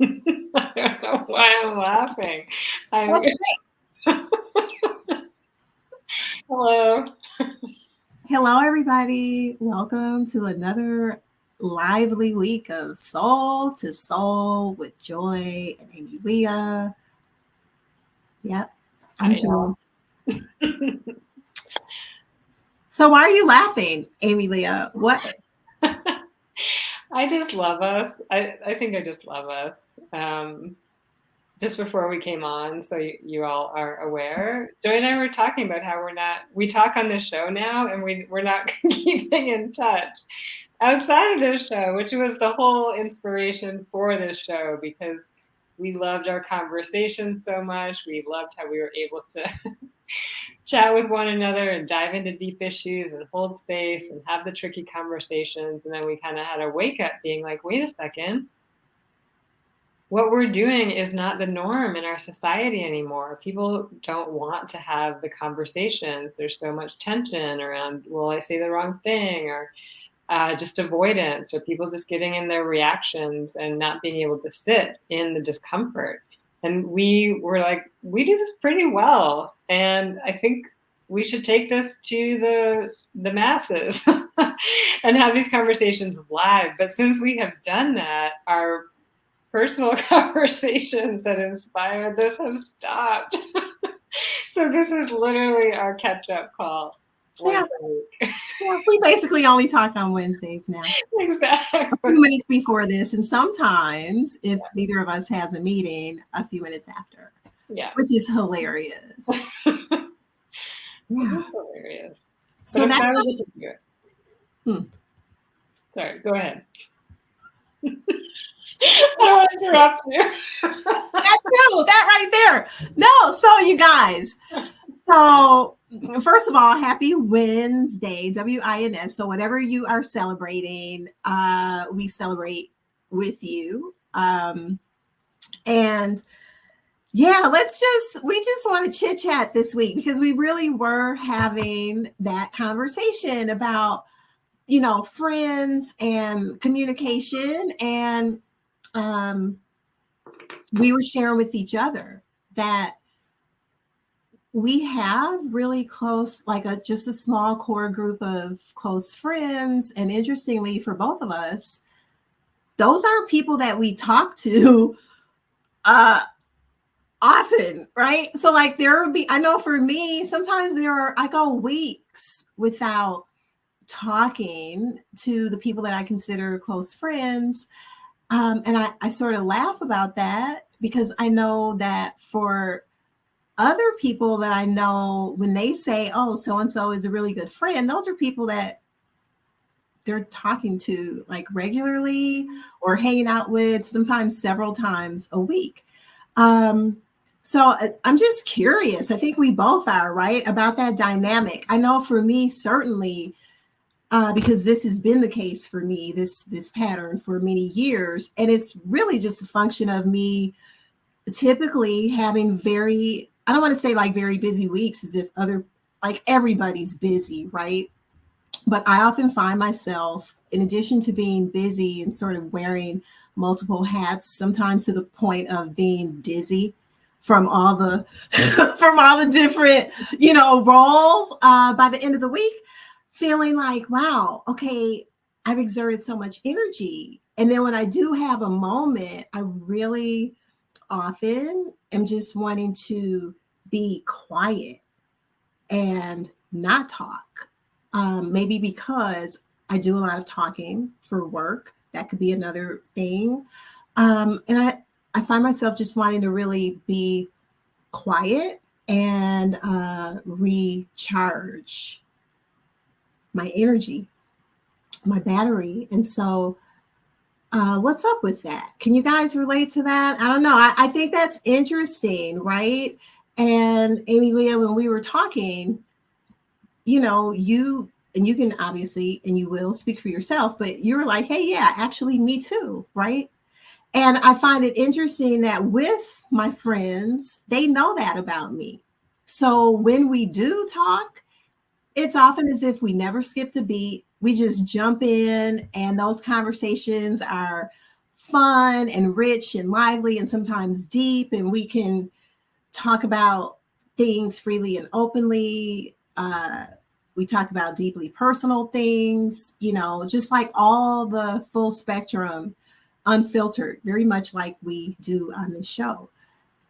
I don't know why I'm laughing. That's Hello. Hello, everybody. Welcome to another lively week of Soul to Soul with Joy and Ame-Lia. Yep, I'm I Joy. know. So, why are you laughing, Ame-Lia? What? I just love us. I think I just love us. Just before we came on, so you all are aware, Joy and I were talking about how we talk on this show now and we're not keeping in touch outside of this show, which was the whole inspiration for this show because we loved our conversations so much. We loved how we were able to chat with one another and dive into deep issues and hold space and have the tricky conversations. And then we kind of had a wake up being like, wait a second, what we're doing is not the norm in our society anymore. People don't want to have the conversations. There's so much tension around, will I say the wrong thing? Or just avoidance, or people just getting in their reactions and not being able to sit in the discomfort. And we were like, we do this pretty well. And I think we should take this to the masses and have these conversations live. But since we have done that, our personal conversations that inspired this have stopped. So this is literally our catch-up call once Yeah, a week. yeah, we basically only talk on Wednesdays now. Exactly. A few minutes before this, and sometimes, if neither of us has a meeting, a few minutes after, Yeah. which is hilarious. Yeah. Hilarious. But So I'm that's glad we get to do it. Hmm. Sorry, go ahead. I don't want to interrupt you. that right there. No, so you guys. So first of all, happy Wednesday, WINS. So whatever you are celebrating, we celebrate with you. And yeah, we just want to chit chat this week because we really were having that conversation about, friends and communication. And we were sharing with each other that we have really close, like just a small core group of close friends. And interestingly, for both of us, those are people that we talk to often, right? So like there would be, I know for me, sometimes I go weeks without talking to the people that I consider close friends. And I sort of laugh about that because I know that for other people that I know, when they say, oh, so and so is a really good friend, those are people that they're talking to like regularly or hanging out with, sometimes several times a week. So I'm just curious. I think we both are, right, about that dynamic. I know for me, certainly, because this has been the case for me, this pattern for many years. And it's really just a function of me typically having I don't want to say like very busy weeks as if like everybody's busy, right? But I often find myself, in addition to being busy and sort of wearing multiple hats, sometimes to the point of being dizzy from all the from all the different, roles by the end of the week, feeling like, wow, okay, I've exerted so much energy. And then when I do have a moment, I really often am just wanting to be quiet and not talk. Maybe because I do a lot of talking for work. That could be another thing. And I find myself just wanting to really be quiet and recharge my energy, my battery. And so what's up with that? Can you guys relate to that? I don't know. I think that's interesting, right? And Ame-Lia, when we were talking, you can obviously, and you will speak for yourself, but you were like, hey, yeah, actually, me too, right? And I find it interesting that with my friends, they know that about me. So when we do talk, it's often as if we never skipped a beat. We just jump in, and those conversations are fun and rich and lively and sometimes deep, and we can talk about things freely and openly. We talk about deeply personal things, just like all the full spectrum, unfiltered, very much like we do on this show.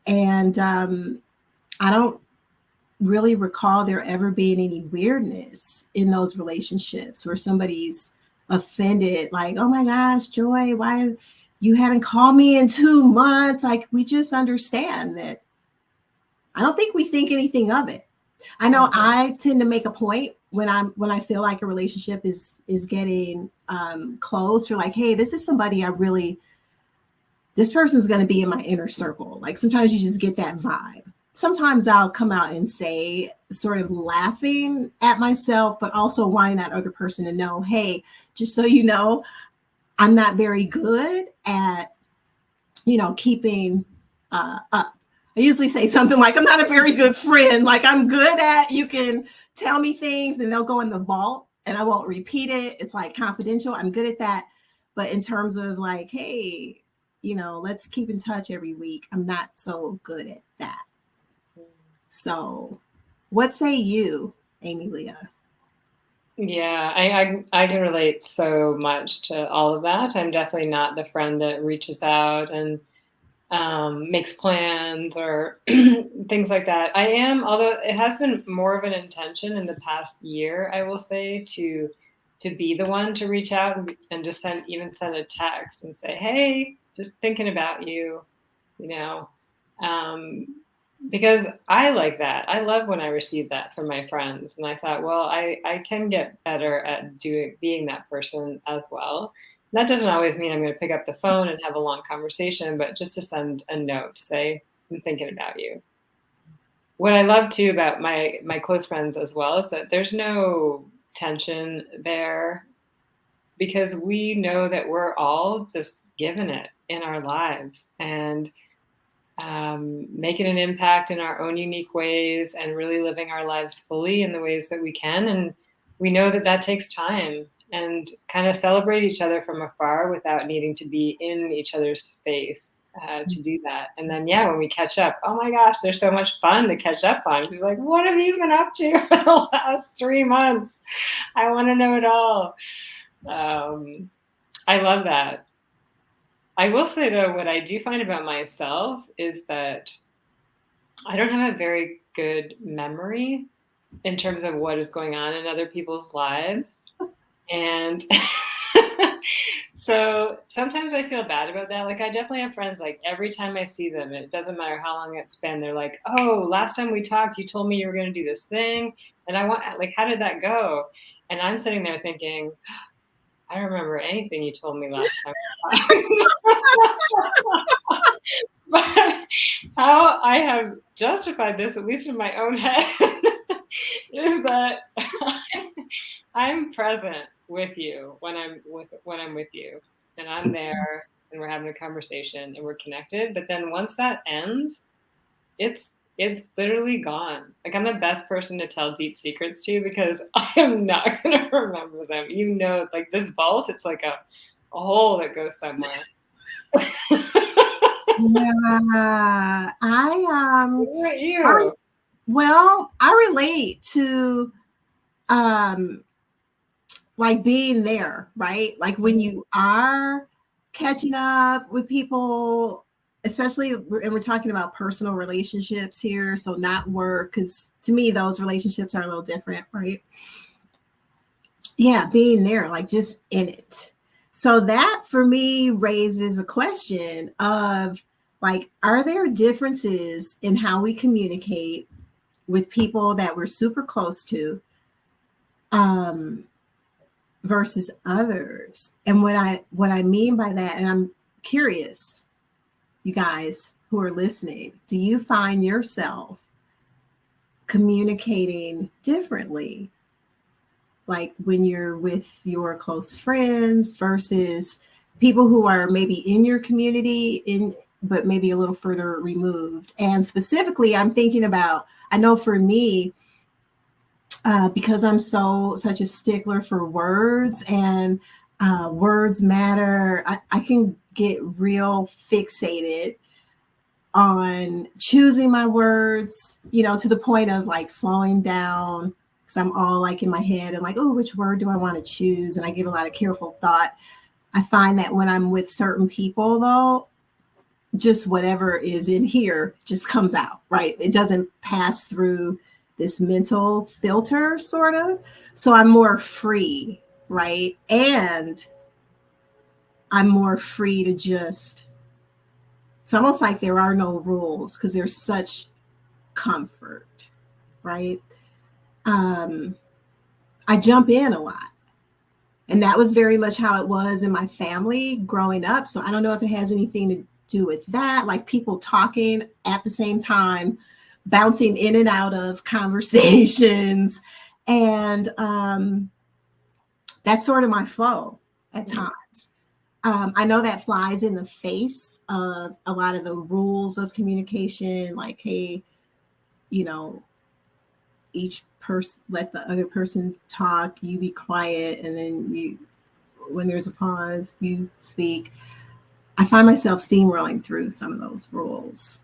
And I don't really recall there ever being any weirdness in those relationships where somebody's offended, like, oh my gosh, Joy, why you haven't called me in 2 months? Like, we just understand that. I don't think we think anything of it. I know I tend to make a point when I feel like a relationship is getting close, or like, hey, this is somebody this person's going to be in my inner circle. Like, sometimes you just get that vibe. Sometimes I'll come out and say, sort of laughing at myself, but also wanting that other person to know, hey, just so you know, I'm not very good at, keeping up. I usually say something like, I'm not a very good friend. Like, I'm good at, you can tell me things and they'll go in the vault and I won't repeat it. It's like confidential. I'm good at that. But in terms of like, hey, let's keep in touch every week, I'm not so good at that. So what say you, Ame-Lia? Yeah, I can relate so much to all of that. I'm definitely not the friend that reaches out and makes plans or things like that. I am, although it has been more of an intention in the past year, I will say, to be the one to reach out and just send a text and say, hey, just thinking about you, you know. Because I like that. I love when I receive that from my friends. And I thought, well, I can get better at being that person as well. That doesn't always mean I'm going to pick up the phone and have a long conversation, but just to send a note to say, I'm thinking about you. What I love too about my close friends as well is that there's no tension there, because we know that we're all just giving it in our lives and making an impact in our own unique ways and really living our lives fully in the ways that we can. And we know that that takes time, and kind of celebrate each other from afar without needing to be in each other's space to do that. And then, yeah, when we catch up, oh my gosh, there's so much fun to catch up on. She's like, what have you been up to for the last 3 months? I want to know it all. I love that. I will say, though, what I do find about myself is that I don't have a very good memory in terms of what is going on in other people's lives. And so sometimes I feel bad about that. Like, I definitely have friends, like, every time I see them, it doesn't matter how long it's been, they're like, oh, last time we talked, you told me you were going to do this thing. And like, how did that go? And I'm sitting there thinking, I don't remember anything you told me last time. But how I have justified this, at least in my own head, is that I'm present with you when I'm with you, and I'm there, and we're having a conversation, and we're connected. But then once that ends, it's literally gone. Like, I'm the best person to tell deep secrets to, because I am not going to remember them. Like, this vault, it's like a hole that goes somewhere. Yeah, What about you? I relate to like being there, right? Like, when you are catching up with people, especially, and we're talking about personal relationships here, so not work, because to me those relationships are a little different, right? Yeah, being there, like, just in it. So that for me raises a question of, like, are there differences in how we communicate with people that we're super close to versus others? And what I mean by that, and I'm curious, you guys who are listening, do you find yourself communicating differently, like when you're with your close friends versus people who are maybe in your community, but maybe a little further removed? And specifically, I'm thinking about, I know for me, because I'm such a stickler for words, and Words matter. I can get real fixated on choosing my words, to the point of like slowing down because I'm all like in my head and like, oh, which word do I want to choose? And I give a lot of careful thought. I find that when I'm with certain people, though, just whatever is in here just comes out, right? It doesn't pass through this mental filter, sort of. So I'm more free, right? And I'm more free to just, it's almost like there are no rules because there's such comfort, right? Um, I jump in a lot. And that was very much how it was in my family growing up. So I don't know if it has anything to do with that, like people talking at the same time, bouncing in and out of conversations. And that's sort of my flow at times. I know that flies in the face of a lot of the rules of communication, like, hey, each person, let the other person talk, you be quiet, and then when there's a pause, you speak. I find myself steamrolling through some of those rules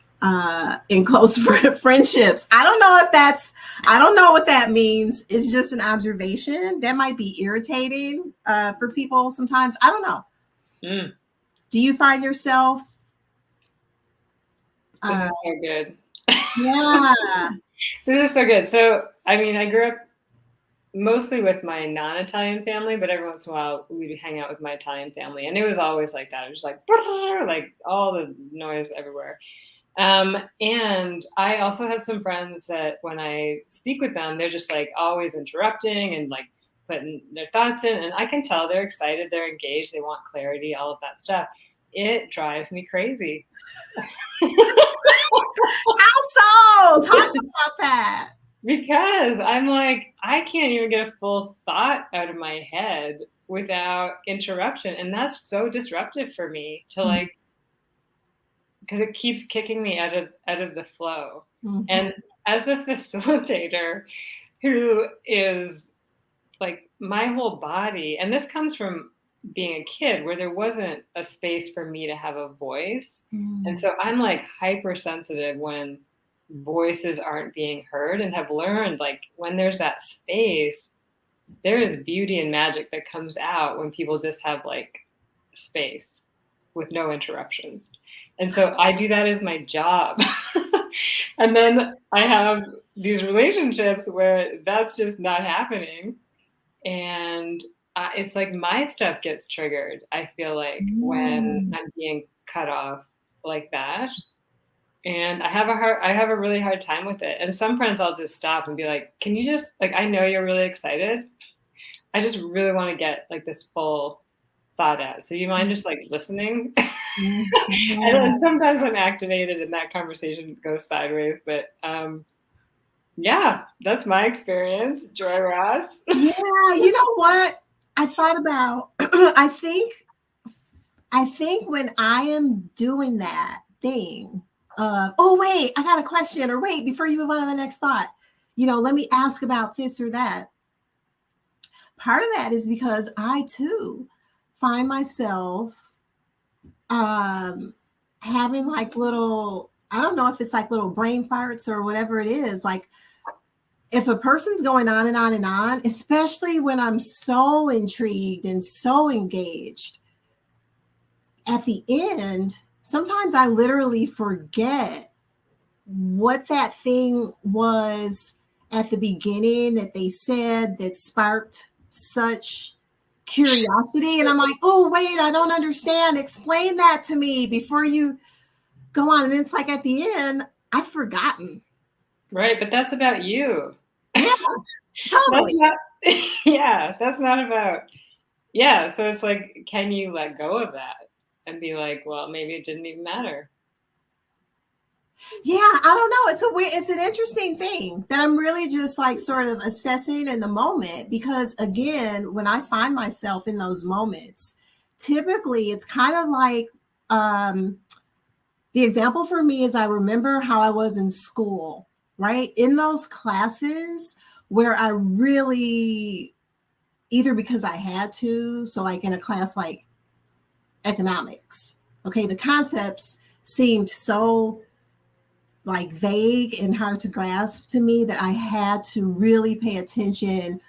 in close friendships. I don't know what that means. It's just an observation that might be irritating for people sometimes. I don't know. Mm. Do you find yourself? This is so good. Yeah. This is so good. So, I mean, I grew up mostly with my non-Italian family, but every once in a while we'd hang out with my Italian family, and it was always like that. It was like all the noise everywhere. And I also have some friends that when I speak with them, they're just like always interrupting and like putting their thoughts in, and I can tell they're excited, they're engaged, they want clarity, all of that stuff. It drives me crazy. How so? Talk about that. Because I'm like, I can't even get a full thought out of my head without interruption. And that's so disruptive for me to like, because it keeps kicking me out of the flow. Mm-hmm. And as a facilitator who is like my whole body, and this comes from being a kid where there wasn't a space for me to have a voice. And so I'm like hypersensitive when voices aren't being heard, and have learned like when there's that space, there is beauty and magic that comes out when people just have like space with no interruptions. And so I do that as my job. And then I have these relationships where that's just not happening. And it's like my stuff gets triggered, I feel like, when I'm being cut off like that. And I have a really hard time with it. And some friends I'll just stop and be like, can you just like, I know you're really excited. I just really want to get like this full thought out. So you mind just like listening? And sometimes I'm activated and that conversation goes sideways. But yeah, that's my experience. Joy Ross. Yeah, you know what? I thought about I think when I am doing that thing, oh wait, I got a question, or wait, before you move on to the next thought, let me ask about this or that. Part of that is because I too find myself having like little, I don't know if it's like little brain farts or whatever it is. Like if a person's going on and on and on, especially when I'm so intrigued and so engaged, at the end, sometimes I literally forget what that thing was at the beginning that they said that sparked such curiosity. And I'm like, oh, wait, I don't understand. Explain that to me before you go on. And then it's like at the end, I've forgotten. Right. But that's about you. Yeah, totally. That's not about, yeah. So it's like, can you let go of that and be like, well, maybe it didn't even matter. Yeah, I don't know. It's an interesting thing that I'm really just like sort of assessing in the moment, because again, when I find myself in those moments, typically it's kind of like the example for me is I remember how I was in school, right? In those classes where I really either because I had to. So like in a class like economics, okay, the concepts seemed so like vague and hard to grasp to me that I had to really pay attention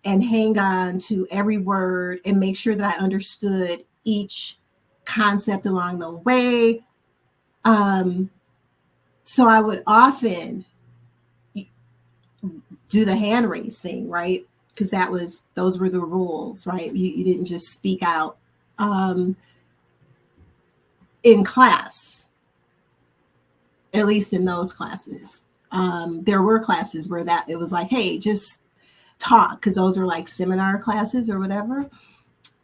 and hang on to every word and make sure that I understood each concept along the way. Um, so I would often do the hand raise thing, right? Because those were the rules, right? You didn't just speak out in class, at least in those classes. There were classes where that it was like, hey, just talk, because those are like seminar classes or whatever.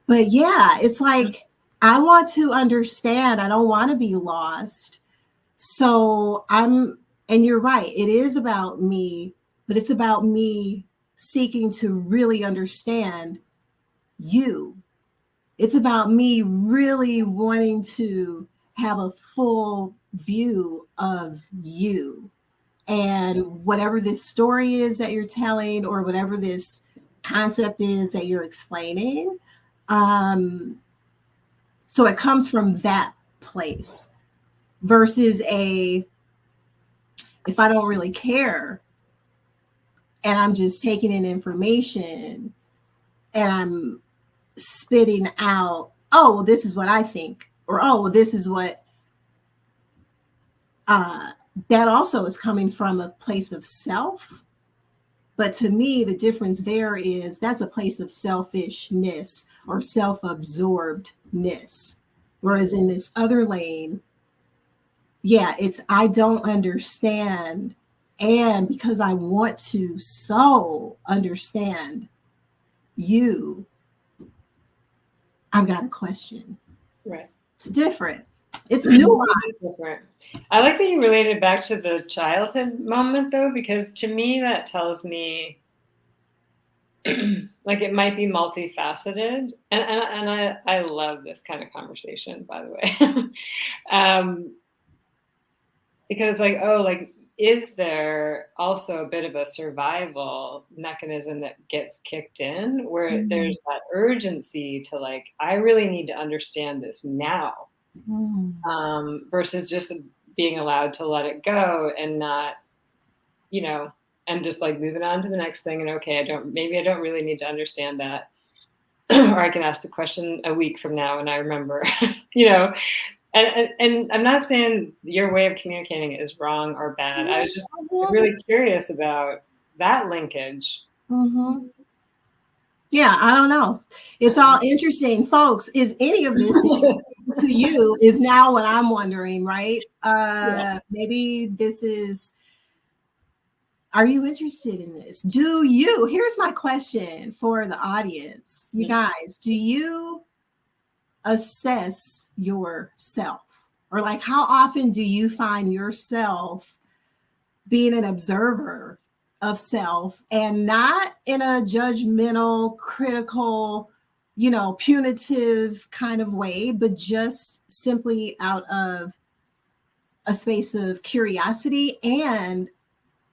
But yeah, it's like I want to understand. I don't want to be lost. So and you're right, it is about me, but it's about me seeking to really understand you. It's about me really wanting to have a full view of you and whatever this story is that you're telling or whatever this concept is that you're explaining. Um, so it comes from that place versus if I don't really care and I'm just taking in information and I'm spitting out, oh, well, this is what I think, or oh, well, this is what that also is coming from a place of self. But to me, the difference there is that's a place of selfishness or self-absorbedness. Whereas in this other lane, yeah, it's I don't understand. And because I want to so understand you, I've got a question. Right. It's different. It's nuanced. Different. I like that you related back to the childhood moment though, because to me that tells me like it might be multifaceted. And I love this kind of conversation, by the way. Because like, oh, like is there also a bit of a survival mechanism that gets kicked in where there's that urgency to like, I really need to understand this now, versus just being allowed to let it go and not, you know, and just like moving on to the next thing. And okay, maybe I don't really need to understand that. Or I can ask the question a week from now and I remember, you know. And I'm not saying your way of communicating is wrong or bad. I was just really curious about that linkage. Mm-hmm. Yeah, I don't know. It's all interesting, folks. Is any of this interesting to you? Is now what I'm wondering, right? Maybe this is. Are you interested in this? Do you? Here's my question for the audience, you guys. Do you assess yourself? Or like how often do you find yourself being an observer of self and not in a judgmental, critical, punitive kind of way, but just simply out of a space of curiosity and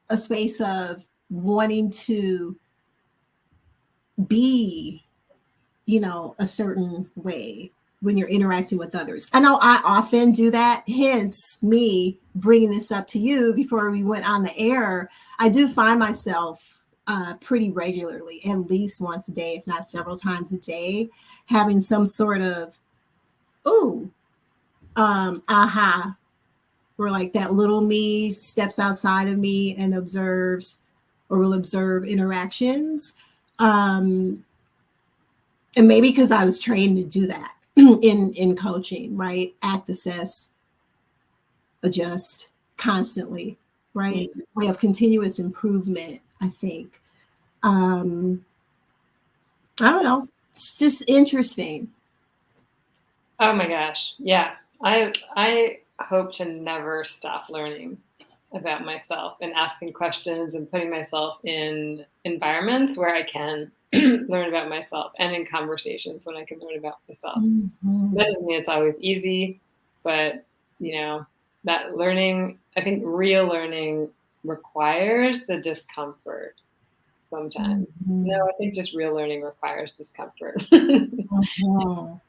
a space of wanting to be, a certain way when you're interacting with others. I know I often do that, hence me bringing this up to you before we went on the air. I do find myself pretty regularly, at least once a day, if not several times a day, having some sort of, aha, where like that little me steps outside of me and observes or will observe interactions. And maybe because I was trained to do that in coaching, right? Act, assess, adjust constantly, right? Way of continuous improvement, I think. I don't know. It's just interesting. Oh my gosh. Yeah. I hope to never stop learning about myself and asking questions and putting myself in environments where I can learn about myself and in conversations when I can learn about myself. That doesn't mean it's always easy, but that learning, I think real learning requires the discomfort. sometimes. No, Mhm. I think just real learning requires discomfort. Mhm.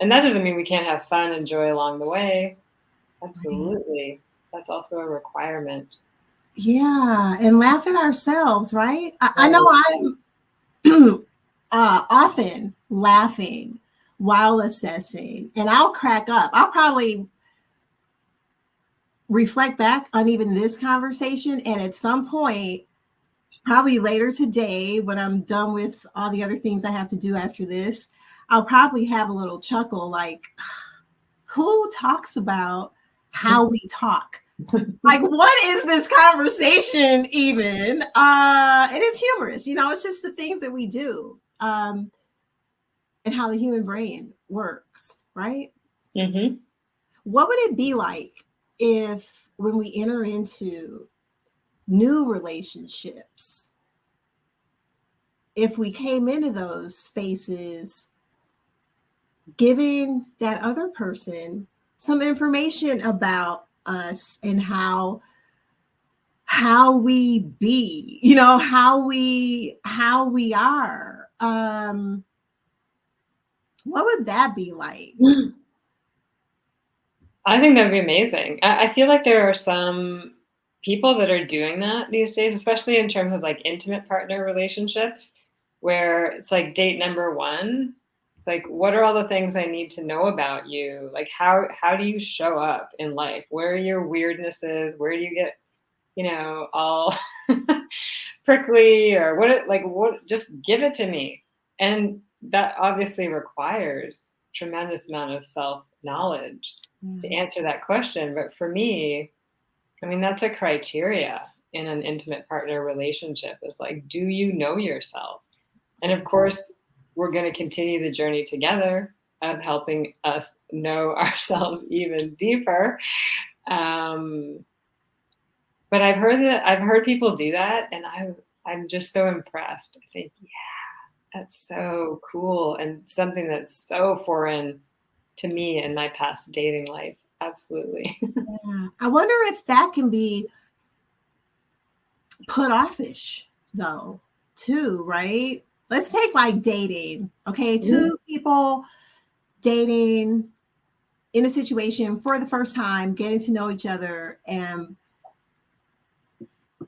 And that doesn't mean we can't have fun and joy along the way. Right. Absolutely. That's also a requirement. Yeah, and laugh at ourselves, right? I Right. know I'm often laughing while assessing, and I'll crack up. I'll probably reflect back on even this conversation, and at some point, probably later today, when I'm done with all the other things I have to do after this, I'll probably have a little chuckle like, who talks about how we talk? Like, what is this conversation even? And it's humorous, it's just the things that we do, and how the human brain works, right? Mm-hmm. What would it be like if, when we enter into new relationships, if we came into those spaces giving that other person some information about us and how we be, how we are, what would that be like? I think that'd be amazing. I feel like there are some people that are doing that these days, especially in terms of like intimate partner relationships, where it's like date number one. It's like, what are all the things I need to know about you? Like, how do you show up in life? Where are your weirdnesses? Where do you get, all prickly or what? Just give it to me. And that obviously requires tremendous amount of self knowledge to Yeah. answer that question. But for me, I mean, that's a criteria in an intimate partner relationship is like, do you know yourself? And of course, we're going to continue the journey together of helping us know ourselves even deeper. Um, but I've heard people do that, and I'm just so impressed. I think, yeah, that's so cool and something that's so foreign to me in my past dating life. Absolutely. Yeah. I wonder if that can be put offish though, too, right? Let's take like dating. Okay, Mhm. two people dating in a situation for the first time, getting to know each other, and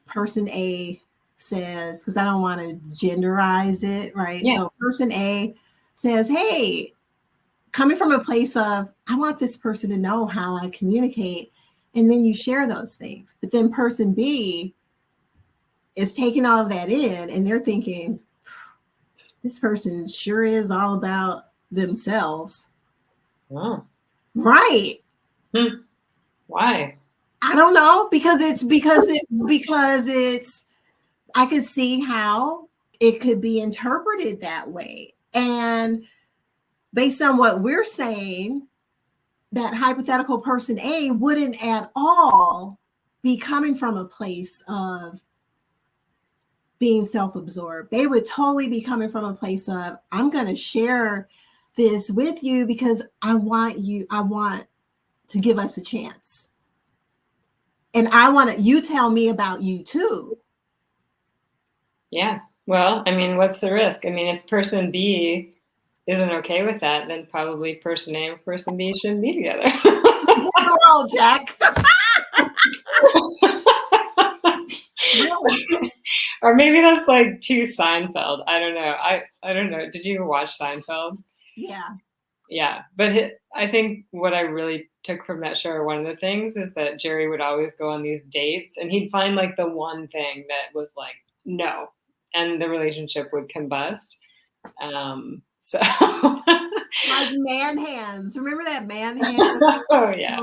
person A says, because I don't want to genderize it, right? Yeah. So person A says, hey, coming from a place of, I want this person to know how I communicate. And then you share those things. But then person B is taking all of that in and they're thinking, this person sure is all about themselves. Oh. Right. Hmm. Why? I don't know, because it's I could see how it could be interpreted that way. And based on what we're saying, that hypothetical person A wouldn't at all be coming from a place of being self-absorbed. They would totally be coming from a place of, I'm going to share this with you because I want to give us a chance. And I want you tell me about you too. Yeah. Well, I mean, what's the risk? I mean, if person B isn't okay with that, then probably person A and person B shouldn't be together. Roll, Jack. Really? Or maybe that's like too Seinfeld. I don't know. I don't know. Did you watch Seinfeld? Yeah. Yeah, but I think what I really took from that show, or one of the things, is that Jerry would always go on these dates, and he'd find like the one thing that was like no, and the relationship would combust. So, Like man hands. Remember that man hand? oh yeah,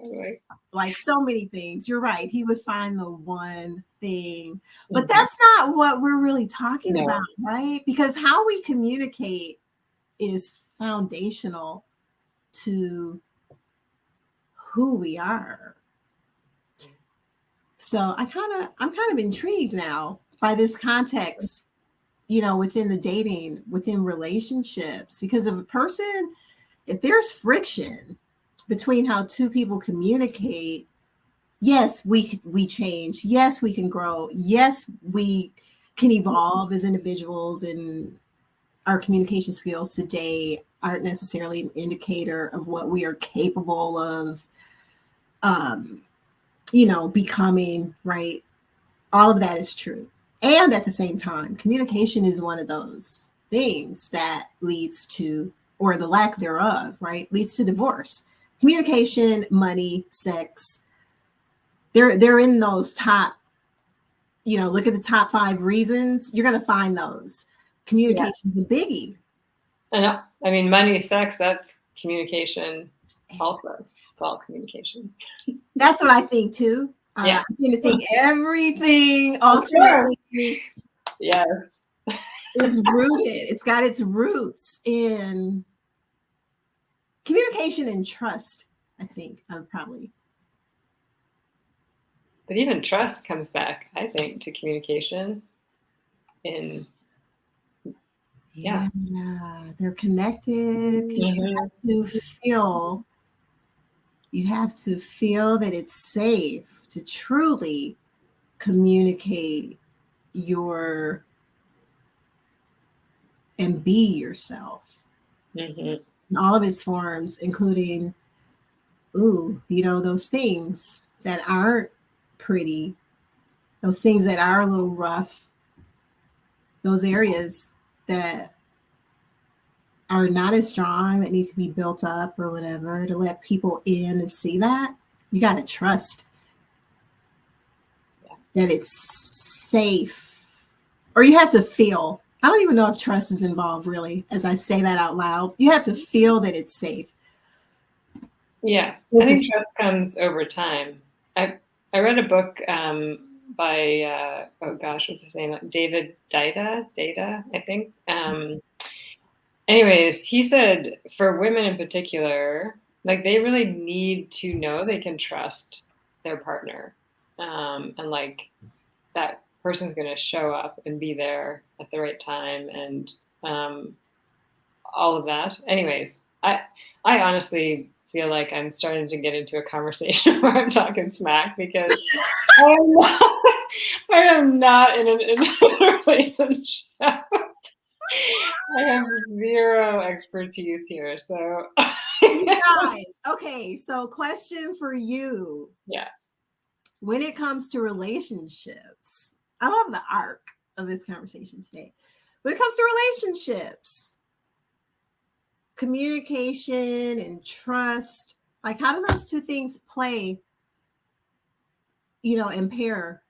totally. Like so many things. You're right. He would find the one thing. But Mhm. that's not what we're really talking about, No, right? Because how we communicate is foundational to who we are. So I'm kind of intrigued now by this context, within the dating, within relationships, because if there's friction between how two people communicate, yes, we change. Yes, we can grow. Yes, we can evolve as individuals, and our communication skills today aren't necessarily an indicator of what we are capable of, becoming, right? All of that is true. And at the same time, communication is one of those things that leads to, or the lack thereof, right, leads to divorce. Communication, money, sex, they're in those top, look at the top 5 reasons, you're going to find those. Communication is a biggie. And I mean, money, sex, that's communication also. It's all communication. That's what I think too. Yeah. I tend to think everything ultimately yes. is rooted. It's got its roots in communication and trust, I think. I would probably. But even trust comes back, I think, to communication. Yeah, they're connected because you have to feel that it's safe to truly communicate and be yourself in all of its forms, including, those things that aren't pretty, those things that are a little rough, those areas that are not as strong, that need to be built up or whatever, to let people in and see that. You got to trust that it's safe, or you have to feel. I don't even know if trust is involved, really, as I say that out loud. You have to feel that it's safe. Yeah, I think trust comes over time. I read a book by what's his name? David Data, I think. Anyways, he said for women in particular, like they really need to know they can trust their partner, and like that person's going to show up and be there at the right time, and all of that. Anyways, I honestly feel like I'm starting to get into a conversation where I'm talking smack because I am not in a relationship. I have zero expertise here, so. You guys, okay, so question for you. Yeah. When it comes to relationships, I love the arc of this conversation today. When it comes to relationships, communication and trust, like how do those two things play, and pair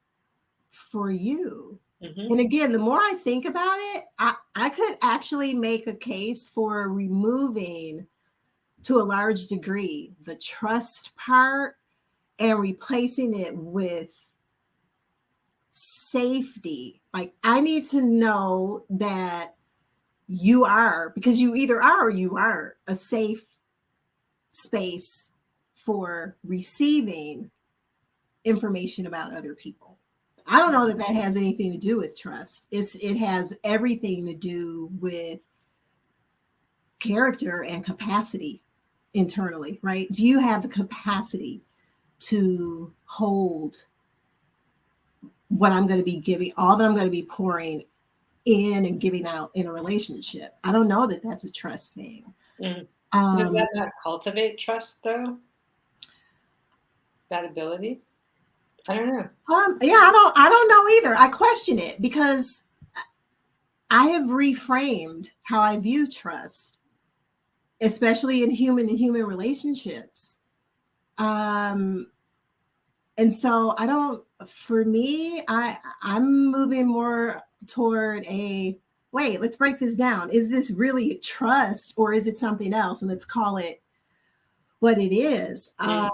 for you? And again, the more I think about it, I could actually make a case for removing, to a large degree, the trust part and replacing it with safety. Like I need to know that you are, because you either are or you aren't, a safe space for receiving information about other people. I don't know that has anything to do with trust. It has everything to do with character and capacity internally, right? Do you have the capacity to hold what I'm going to be giving, all that I'm going to be pouring in and giving out in a relationship? I don't know that that's a trust thing. Does that not cultivate trust, though? That ability? I don't know. I don't know either. I question it because I have reframed how I view trust, especially in human relationships. And so for me, I'm moving more toward wait, let's break this down. Is this really trust or is it something else? And let's call it what it is. I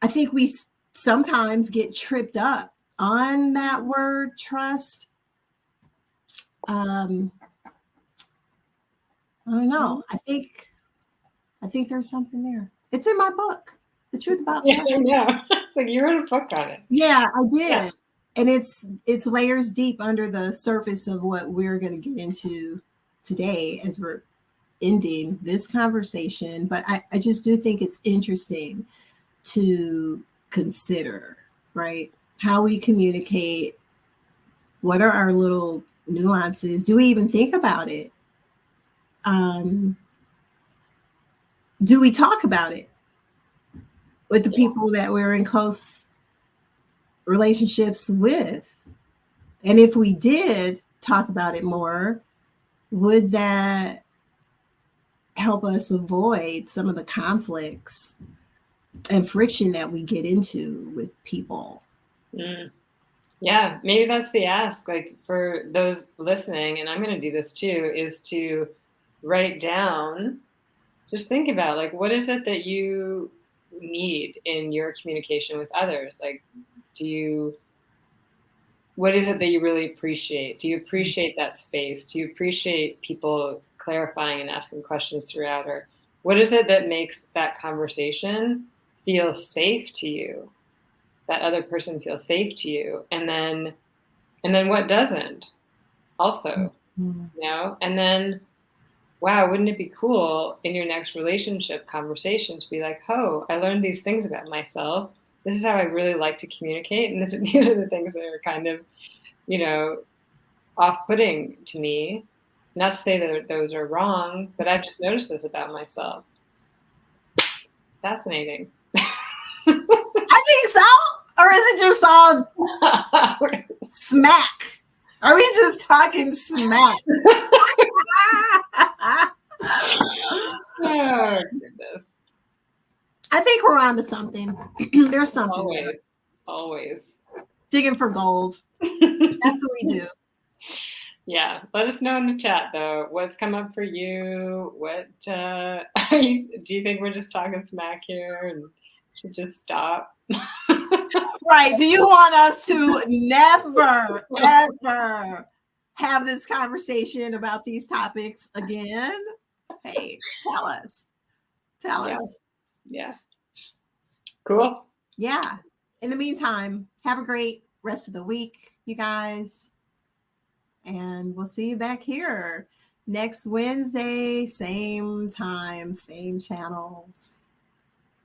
think we sometimes get tripped up on that word trust. I don't know. I think there's something there. It's in my book, The Truth About Trust. Yeah, I know. Like you wrote a book on it. Yeah, I did. Yeah. And it's layers deep under the surface of what we're going to get into today as we're ending this conversation. But I just do think it's interesting to consider, right? How we communicate What are our little nuances? Do we even think about it? Um, do we talk about it with the Yeah. people that we're in close relationships with? And if we did talk about it more, would that help us avoid some of the conflicts and friction that we get into with people? Mm. Yeah, maybe that's the ask, like, for those listening, and I'm gonna do this too, is to write down, just think about, like, what is it that you need in your communication with others? Like, do you what is it that you really appreciate? Do you appreciate that space? Do you appreciate people clarifying and asking questions throughout? Or what is it that makes that conversation feel safe to you? That other person feels safe to you? And then what doesn't also, Mhm. And then, wow, wouldn't it be cool in your next relationship conversation to be like, oh, I learned these things about myself. This is how I really like to communicate. And these are the things that are kind of, you know, off-putting to me. Not to say that those are wrong, but I've just noticed this about myself. Fascinating. I think so. Or is it just all smack? Are we just talking smack? Oh, goodness. I think we're on to something. There's something there. Always, always. Digging for gold. That's what we do. Yeah, let us know in the chat though. What's come up for you? What do you think we're just talking smack here and should just stop? Right. Do you want us to never, ever have this conversation about these topics again? Hey, tell us. Tell Yeah, us. yeah. Cool. Yeah. In the meantime, have a great rest of the week, you guys. And we'll see you back here next Wednesday, same time, same channels.